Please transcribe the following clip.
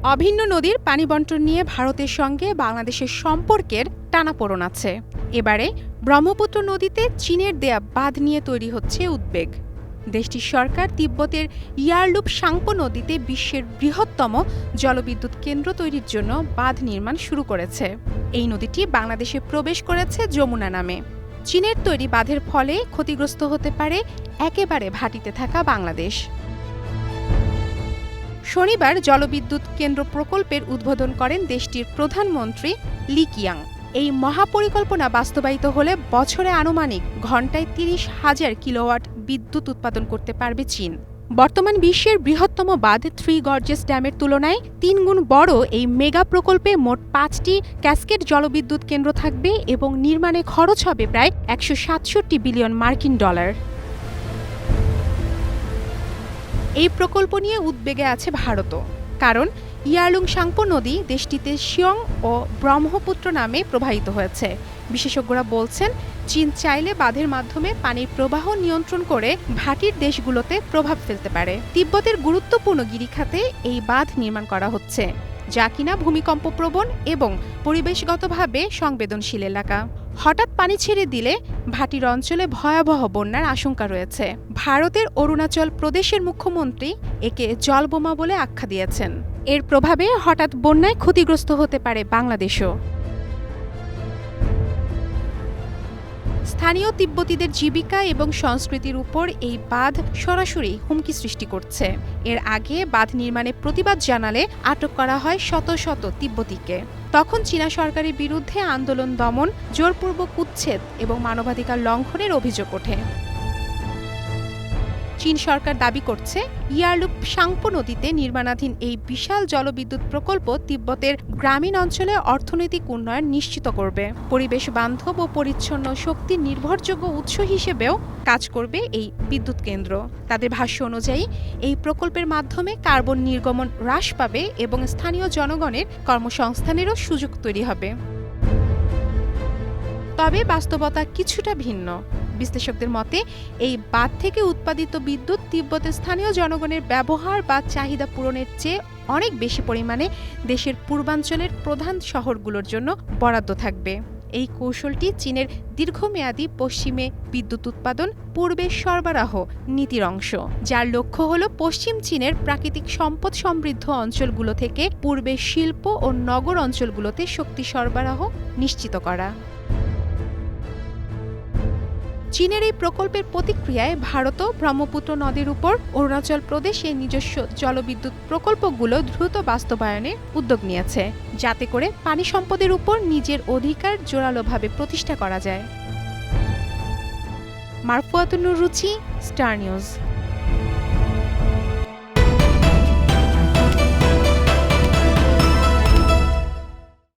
অভিন্ন নদীর পানি বণ্টন নিয়ে ভারতের সঙ্গে বাংলাদেশের সম্পর্কের টানাপোড়েন আছে। এবারে ব্রহ্মপুত্র নদীতে চীনের দেয়া বাঁধ নিয়ে তৈরি হচ্ছে উদ্বেগ। দেশটির সরকার তিব্বতের ইয়ারলুপ সাংপো নদীতে বিশ্বের বৃহত্তম জলবিদ্যুৎ কেন্দ্র তৈরির জন্য বাঁধ নির্মাণ শুরু করেছে। এই নদীটি বাংলাদেশে প্রবেশ করেছে যমুনা নামে। চীনের তৈরি বাঁধের ফলে ক্ষতিগ্রস্ত হতে পারে একেবারে ভাটিতে থাকা বাংলাদেশ। শনিবার জলবিদ্যুৎ কেন্দ্র প্রকল্পের উদ্বোধন করেন দেশটির প্রধানমন্ত্রী লি কিয়াং। এই মহাপরিকল্পনা বাস্তবায়িত হলে বছরে আনুমানিক ঘণ্টায় ৩০,০০০ কিলোওয়াট বিদ্যুৎ উৎপাদন করতে পারবে চীন। বর্তমান বিশ্বের বৃহত্তম বাঁধ থ্রি গর্জেস ড্যামের তুলনায় ৩ গুণ বড় এই মেগা প্রকল্পে মোট ৫টি ক্যাসকেড জলবিদ্যুৎ কেন্দ্র থাকবে এবং নির্মাণে খরচ হবে প্রায় ১৬৭ বিলিয়ন মার্কিন ডলার। এই প্রকল্প নিয়ে উদ্বেগে আছে ভারতও। কারণ ইয়ারলুং সাংপো নদী দেশটিতে শিয়ং ও ব্রহ্মপুত্র নামে প্রবাহিত হয়েছে। বিশেষজ্ঞরা বলছেন, চীন চাইলে বাঁধের মাধ্যমে পানির প্রবাহ নিয়ন্ত্রণ করে ভাটির দেশগুলোতে প্রভাব ফেলতে পারে। তিব্বতের গুরুত্বপূর্ণ গিরিখাতে এই বাঁধ নির্মাণ করা হচ্ছে, যা কিনা ভূমিকম্পপ্রবণ এবং পরিবেশগতভাবে সংবেদনশীল এলাকা। হঠাৎ পানি ছেড়ে দিলে ভাটির অঞ্চলে ভয়াবহ বন্যার আশঙ্কা রয়েছে। ভারতের অরুণাচল প্রদেশের মুখ্যমন্ত্রী একে জলবোমা বলে আখ্যা দিয়েছেন। এর প্রভাবে হঠাৎ বন্যায় ক্ষতিগ্রস্ত হতে পারে বাংলাদেশও। স্থানীয় তিব্বতীদের জীবিকা এবং সংস্কৃতির উপর এই বাঁধ সরাসরি হুমকি সৃষ্টি করছে। এর আগে বাঁধ নির্মাণে প্রতিবাদ জানালে আটক করা হয় শত শত তিব্বতীকে। তখন চীনা সরকারের বিরুদ্ধে আন্দোলন দমন, জোরপূর্বক উচ্ছেদ এবং মানবাধিকার লঙ্ঘনের অভিযোগ ওঠে। চীন সরকার দাবি করছে, ইয়ারলুপ সাংপো নদীতে নির্মাণাধীন এই বিশাল জলবিদ্যুৎ প্রকল্প তিব্বতের গ্রামীণ অঞ্চলে অর্থনৈতিক উন্নয়ন নিশ্চিত করবে। পরিবেশ বান্ধব ও পরিচ্ছন্ন শক্তির নির্ভরযোগ্য উৎস হিসেবেও কাজ করবে এই বিদ্যুৎ কেন্দ্র। তাদের ভাষ্য অনুযায়ী এই প্রকল্পের মাধ্যমে কার্বন নির্গমন হ্রাস পাবে এবং স্থানীয় জনগণের কর্মসংস্থানেরও সুযোগ তৈরি হবে। তবে বাস্তবতা কিছুটা ভিন্ন। বিশ্লেষকদের মতে, এই বাঁধ থেকে উৎপাদিত বিদ্যুৎ তিব্বতের স্থানীয় জনগণের ব্যবহার বা চাহিদা পূরণের চেয়ে অনেক বেশি পরিমাণে দেশের পূর্বাঞ্চলের প্রধান শহরগুলোর জন্য বরাদ্দ থাকবে। এই কৌশলটি চীনের দীর্ঘমেয়াদী পশ্চিমে বিদ্যুৎ উৎপাদন, পূর্বে সরবরাহ নীতির অংশ, যার লক্ষ্য হল পশ্চিম চীনের প্রাকৃতিক সম্পদ সমৃদ্ধ অঞ্চলগুলো থেকে পূর্বে শিল্প ও নগর অঞ্চলগুলোতে শক্তি সরবরাহ নিশ্চিত করা। চীনের এই প্রকল্পের প্রতিক্রিয়ায় ভারতও ব্রহ্মপুত্র নদীর উপর অরুণাচল প্রদেশে নিজস্ব জলবিদ্যুৎ প্রকল্পগুলো দ্রুত বাস্তবায়নে উদ্যোগ নিয়েছে, যাতে করে পানি সম্পদের উপর নিজের অধিকার জোরালোভাবে প্রতিষ্ঠা করা যায়। মারফুয়াতুন নুর রুচি, স্টার নিউজ।